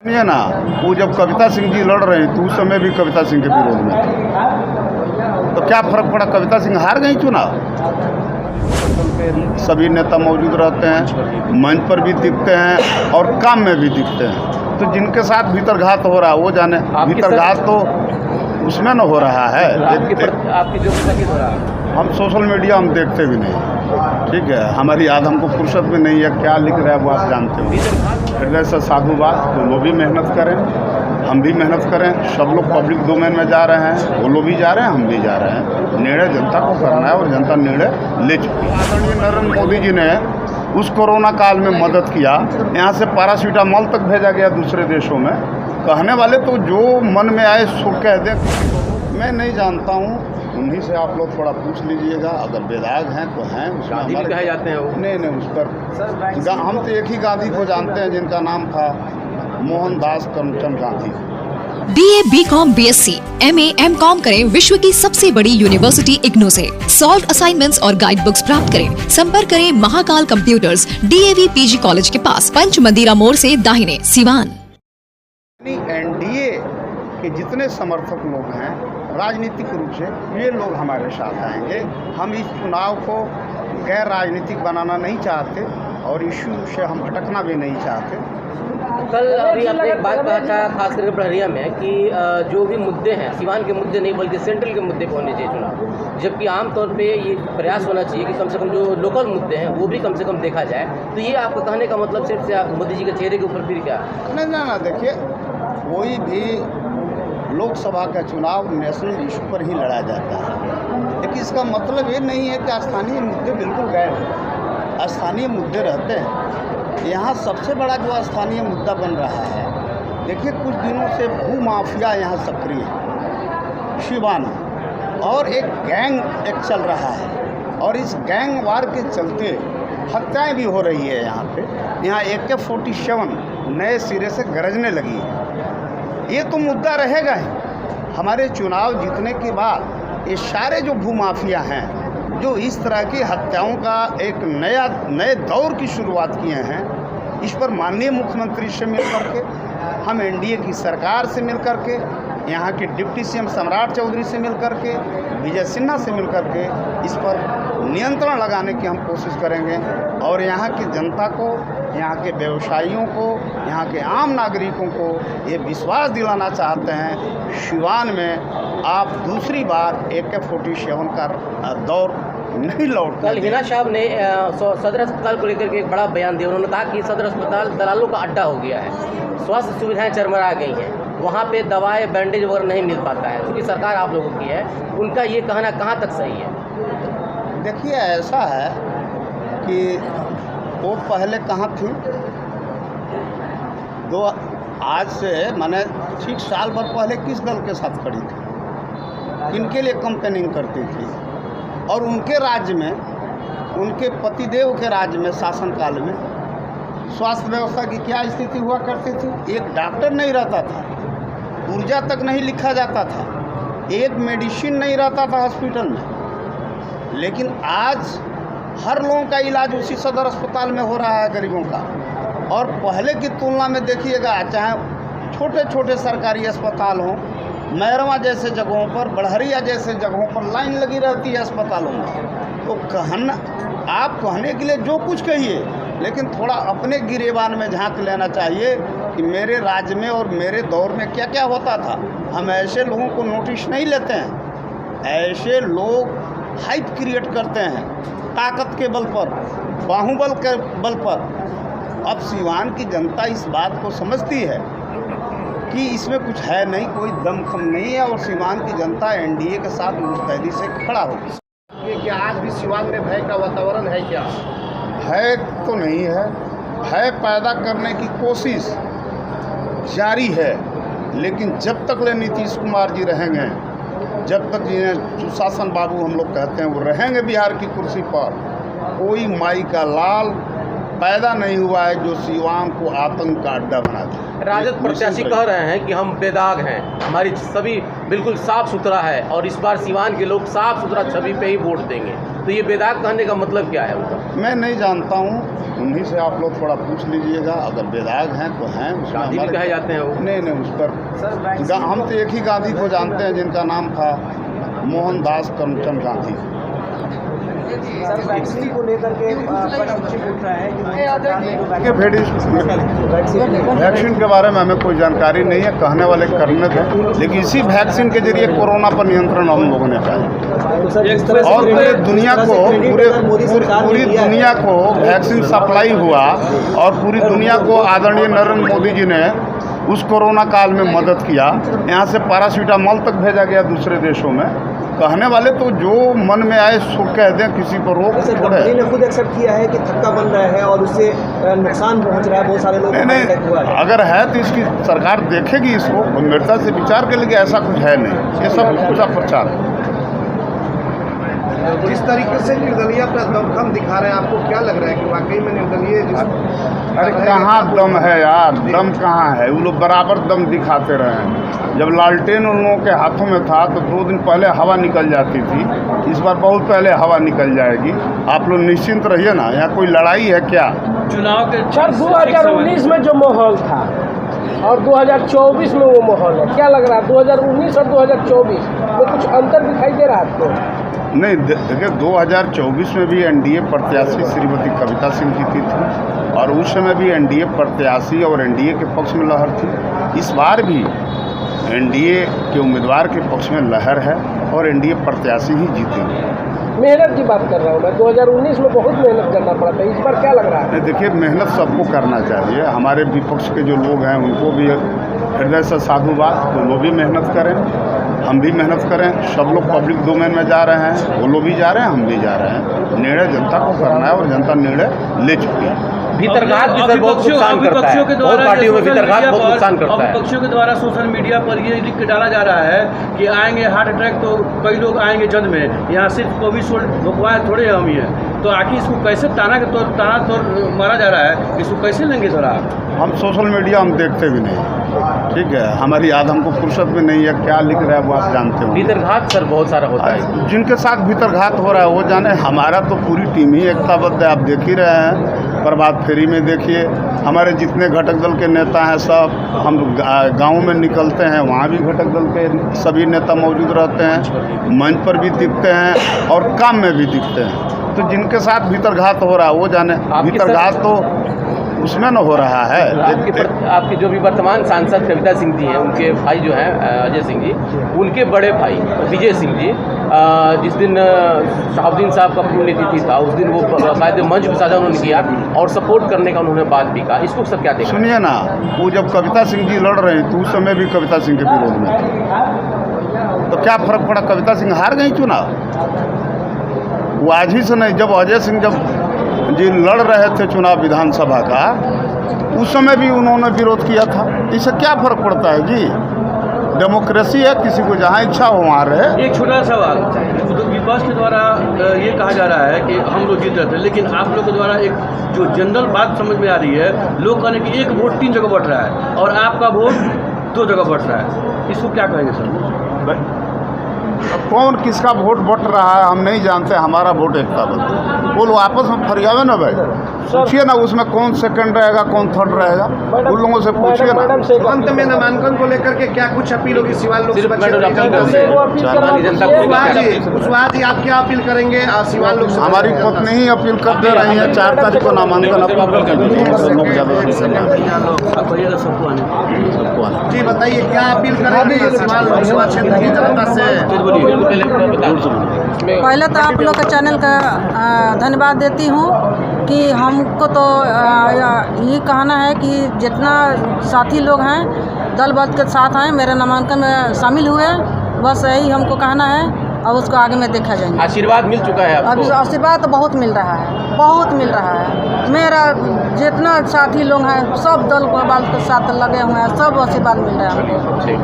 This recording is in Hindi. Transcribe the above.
ये ना, वो जब कविता सिंह जी लड़ रहे तो उस समय भी कविता सिंह के विरोध में थे। तो क्या फर्क पड़ा, कविता सिंह हार गई चुनाव। सभी नेता मौजूद रहते हैं, मंच पर भी दिखते हैं और काम में भी दिखते हैं। तो जिनके साथ भीतरघात हो रहा है वो जाने। भीतरघात तो उसमें न हो रहा है। आपकी जो हो रहा है, हम सोशल मीडिया हम देखते भी नहीं, ठीक है। हमारी याद हमको फुर्सत में नहीं है, क्या लिख रहा है वो आप जानते हो। हृदय से साधुवाद, तो वो भी मेहनत करें, हम भी मेहनत करें। सब लोग पब्लिक डोमेन में जा रहे हैं, वो लोग भी जा रहे हैं, हम भी जा रहे हैं। निर्णय जनता को करना है और जनता निर्णय ले चुकी है। आदरणीय नरेंद्र मोदी जी ने उस कोरोना काल में मदद किया, यहाँ से पैरासीटामोल तक भेजा गया दूसरे देशों में। कहने वाले तो जो मन में आए सो कह दें। मैं नहीं जानता हूँ, उन्हीं से आप लोग थोड़ा पूछ लीजिएगा। अगर बेदाग हैं तो हैं, उसमें हमारे कहे जाते हैं वो। नहीं उस पर हम तो एक ही गांधी को जानते हैं जिनका नाम था Mohandas Karamchand Gandhi. BA, BCom, BSc, MA, MCom करें विश्व की सबसे बड़ी यूनिवर्सिटी इग्नू से। सॉल्व असाइनमेंट्स और गाइड बुक्स प्राप्त करें। संपर्क करें Mahakal computers, DAV PG college के पास, पंच मंदिरा मोड़ से दाहिने, सिवान। NDA के जितने समर्थक लोग हैं राजनीतिक रूप से, ये लोग हमारे साथ आएंगे। हम इस चुनाव को गैर राजनीतिक बनाना नहीं चाहते और इश्यू से हम भटकना भी नहीं चाहते। कल अभी आपने एक बात कहा था, खास करके प्रहरिया में, कि जो भी मुद्दे हैं सिवान के मुद्दे नहीं बल्कि सेंट्रल के मुद्दे पे होने चाहिए चुनाव। जबकि आमतौर पे ये प्रयास होना चाहिए कि कम से कम जो लोकल मुद्दे हैं वो भी कम से कम देखा जाए। तो ये आपका कहने का मतलब सिर्फ से आप मोदी जी के चेहरे के ऊपर फिर क्या? नहीं ना, देखिए कोई भी लोकसभा का चुनाव नेशनल इशू पर ही लड़ा जाता है, लेकिन इसका मतलब ये नहीं है कि स्थानीय मुद्दे बिल्कुल गैर हैं। स्थानीय मुद्दे रहते हैं। यहाँ सबसे बड़ा जो स्थानीय मुद्दा बन रहा है, देखिए कुछ दिनों से भू माफिया यहाँ सक्रिय है सिवान, और एक गैंग एक चल रहा है और इस गैंग वार के चलते हत्याएं भी हो रही है। यहाँ पे यहाँ AK-47 नए सिरे से गरजने लगी है। ये तो मुद्दा रहेगा ही। हमारे चुनाव जीतने के बाद ये सारे जो भूमाफिया हैं जो इस तरह की हत्याओं का एक नए दौर की शुरुआत किए हैं, इस पर माननीय मुख्यमंत्री से मिल करके, हम NDA की सरकार से मिल करके, यहाँ के डिप्टी CM सम्राट चौधरी से मिल करके, विजय सिन्हा से मिल करके इस पर नियंत्रण लगाने की हम कोशिश करेंगे। और यहाँ की जनता को, यहाँ के व्यवसायियों को, यहाँ के आम नागरिकों को ये विश्वास दिलाना चाहते हैं, सिवान में आप दूसरी बार AK-47 का दौर नहीं लौट। कल हिना साहब ने सदर अस्पताल को लेकर के एक बड़ा बयान दिया। उन्होंने कहा कि सदर अस्पताल दलालों का अड्डा हो गया है, स्वास्थ्य सुविधाएं चरमरा गई हैं, वहाँ पे दवाएं बैंडेज वगैरह नहीं मिल पाता है, क्योंकि सरकार आप लोगों की है। उनका ये कहना कहाँ तक सही है? देखिए ऐसा है कि वो पहले कहाँ थी, दो आज से माने ठीक साल भर पहले किस दल के साथ खड़ी थी, किनके लिए कंपेनिंग करती थी, और उनके राज्य में, उनके पतिदेव के राज्य में शासनकाल में स्वास्थ्य व्यवस्था की क्या स्थिति हुआ करती थी। एक डॉक्टर नहीं रहता था, ऊर्जा तक नहीं लिखा जाता था, एक मेडिसिन नहीं रहता था हॉस्पिटल में। लेकिन आज हर लोगों का इलाज उसी सदर अस्पताल में हो रहा है, गरीबों का। और पहले की तुलना में देखिएगा, चाहे छोटे छोटे सरकारी अस्पताल हों, मैरवा जैसे जगहों पर, बड़हरिया जैसे जगहों पर लाइन लगी रहती है अस्पतालों में। तो आप कहने के लिए जो कुछ कहिए, लेकिन थोड़ा अपने गिरेबान में झांक लेना चाहिए कि मेरे राज्य में और मेरे दौर में क्या क्या होता था। हम ऐसे लोगों को नोटिस नहीं लेते हैं। ऐसे लोग हाइप क्रिएट करते हैं ताकत के बल पर, बाहुबल के बल पर। अब सिवान की जनता इस बात को समझती है कि इसमें कुछ है नहीं, कोई दमखम नहीं है, और सिवान की जनता NDA के साथ मुस्तैदी से खड़ा होगी। क्या आज भी सिवान में भय का वातावरण है? क्या भय तो नहीं है, भय पैदा करने की कोशिश जारी है। लेकिन जब तक ले नीतीश कुमार जी रहेंगे, जब तक जिन्हें सुशासन बाबू हम लोग कहते हैं वो रहेंगे बिहार की कुर्सी पर, कोई माई का लाल पैदा नहीं हुआ है जो सिवान को आतंक का अड्डा बना दे। राजद प्रत्याशी कह रहे हैं कि हम बेदाग हैं, हमारी छवि बिल्कुल साफ सुथरा है और इस बार सिवान के लोग साफ सुथरा छवि पे ही वोट देंगे। तो ये बेदाग कहने का मतलब क्या है उनका? मैं नहीं जानता हूँ, उन्हीं से आप लोग थोड़ा पूछ लीजिएगा। अगर बेदाग हैं तो हैं, गांधी भी कहे जाते हैं वो। नहीं, उस पर हम तो एक ही गांधी को जानते हैं जिनका नाम था मोहनदास करमचंद गांधी। सर, वैक्सीन को लेकर के प्रश्न उठ रहा है कि वैक्सीन के बारे में हमें कोई जानकारी नहीं है, कहने वाले करने दें, लेकिन इसी वैक्सीन के जरिए कोरोना पर नियंत्रण हम लोगों ने पाया और पूरे दुनिया को पूरी दुनिया को वैक्सीन सप्लाई हुआ और पूरी दुनिया को आदरणीय नरेंद्र मोदी जी ने उस कोरोना काल में मदद किया। यहाँ से पैरासीटामोल तक भेजा गया दूसरे देशों में। कहने वाले तो जो मन में आए सो कह दें, किसी पर रोक थोड़े। कंपनी ने खुद एक्सेप्ट किया है कि थक्का बन रहा है और उससे नुकसान पहुंच रहा है, बहुत सारे लोग नहीं, अगर है तो इसकी सरकार देखेगी, इसको गंभीरता से विचार करेगी। ऐसा कुछ है नहीं, ये सब पूरा प्रचार है। जिस तरीके से निर्दलीय अपना दमखम दिखा रहे हैं, आपको क्या लग रहा है कि वाकई में निर्दलीय? अरे कहाँ दम है यार, दम कहाँ है? वो लोग बराबर दम दिखाते रहे हैं। जब लालटेन उन लोगों के हाथों में था तो 2 दिन पहले हवा निकल जाती थी, इस बार बहुत पहले हवा निकल जाएगी। आप लोग निश्चिंत रहिए ना, यहाँ कोई लड़ाई है क्या? चुनाव के 2019 में जो माहौल था और 2024 में वो माहौल है, क्या लग रहा है 2019 और 2024 में कुछ अंतर दिखाई दे रहा है आपको? नहीं, देखिए 2024 में भी एनडीए प्रत्याशी श्रीमती कविता सिंह जीती थी और उस समय भी एनडीए प्रत्याशी और एनडीए के पक्ष में लहर थी। इस बार भी एनडीए के उम्मीदवार के पक्ष में लहर है और एनडीए प्रत्याशी ही जीतेंगे। मेहनत की बात कर रहा हूँ मैं, 2019 में बहुत मेहनत करना पड़ा था, इस बार क्या लग रहा है? देखिए, मेहनत सबको करना चाहिए। हमारे विपक्ष के जो लोग हैं उनको भी हृदय से साधुवाद, तो वो भी मेहनत करें, हम भी मेहनत करें। सब लोग पब्लिक डोमेन में जा रहे हैं, वो लोग भी जा रहे हैं, हम भी जा रहे हैं। निर्णय जनता को करना है और जनता निर्णय ले चुकी है। भीतरघात भी सर बहुत नुकसान करता है, बहुत पार्टियों में भीतरघात बहुत नुकसान करता है। विपक्षियों के द्वारा सोशल मीडिया पर ये लिख के डाला जा रहा है कि आएंगे हार्ट अटैक तो कई लोग आएंगे जद में, यहाँ सिर्फ कोविशील्ड भुगवाए थोड़े हम ही हैं। तो आखिर इसको कैसे ताना तोड़ मारा जा रहा है, इसको कैसे लेंगे सर आप? हम सोशल मीडिया हम देखते भी नहीं, ठीक है, हमारी याद हमको फुर्सत भी नहीं है। क्या लिख रहा है वो आप जानते हो। भीतरघात सर बहुत सारा होता है, जिनके साथ भीतरघात हो रहा है वो जाने। हमारा तो पूरी टीम ही एकताबद्ध है, आप देख ही रहे हैं। प्रभात फेरी में देखिए, हमारे जितने घटक दल के नेता हैं सब, हम गाँव में निकलते हैं, वहाँ भी घटक दल के सभी नेता मौजूद रहते हैं, मंच पर भी दिखते हैं और काम में भी दिखते हैं। तो जिनके साथ भीतरघात हो रहा है वो जाने। भीतरघात तो उसमें न हो रहा है। आपके जो भी वर्तमान सांसद कविता सिंह जी हैं, उनके भाई जो हैं अजय सिंह जी, उनके बड़े भाई विजय सिंह जी, जिस दिन शहाबुद्दीन साहब का पुण्यतिथि था उस दिन वो शायद मंच भी साझा उन्होंने किया और सपोर्ट करने का उन्होंने बात भी कहा। इसको सब क्या देखें? सुनिए ना, वो जब कविता सिंह जी लड़ रहे तो उस समय भी कविता सिंह के विरोध में थे, तो क्या फर्क पड़ा? कविता सिंह हार गई चुनाव, वो आज ही से नहीं। जब अजय सिंह जी लड़ रहे थे चुनाव विधानसभा का, उस समय भी उन्होंने विरोध किया था। इससे क्या फर्क पड़ता है जी? डेमोक्रेसी है, किसी को जहाँ इच्छा हो वहाँ रहे। एक छोटा सवाल, विपक्ष के द्वारा ये कहा जा रहा है कि हम लोग जीत रहे थे, लेकिन आप लोग के द्वारा एक जो जनरल बात समझ में आ रही है, लोग कहने कि एक वोट 3 जगह बढ़ रहा है और आपका वोट 2 जगह बढ़ रहा है, इसको क्या कहेंगे सर? कौन किसका वोट बट रहा है हम नहीं जानते, हमारा वोट एकता बदल। वो लोग आपस में फरियावे ना भाई, पूछिए ना उसमें कौन सेकंड रहेगा कौन थर्ड रहेगा, उन लोगों से पूछिए ना। अंत में नामांकन को लेकर के क्या कुछ अपील होगी सिवान लोग? कुशवाहा जी, आप क्या अपील करेंगे सिवान लोग? हमारी पत्नी ही अपील कर दे रही है 4 तारीख को नामांकन जी बताइए, क्या अपील करेंगे सिवान लोकसभा क्षेत्र की जनता से? पहले तो आप लोग का चैनल का धन्यवाद देती हूँ कि हमको तो ये कहना है कि जितना साथी लोग हैं दल बल के साथ हैं, मेरे नामांकन में शामिल हुए, बस यही हमको कहना है और उसको आगे में देखा जाएगा। आशीर्वाद मिल चुका है आपको? अभी आशीर्वाद तो बहुत मिल रहा है, बहुत मिल रहा है। मेरा जितना साथी लोग हैं सब दल बल के साथ लगे हुए हैं, सब आशीर्वाद मिल रहा है हमको। ठीक।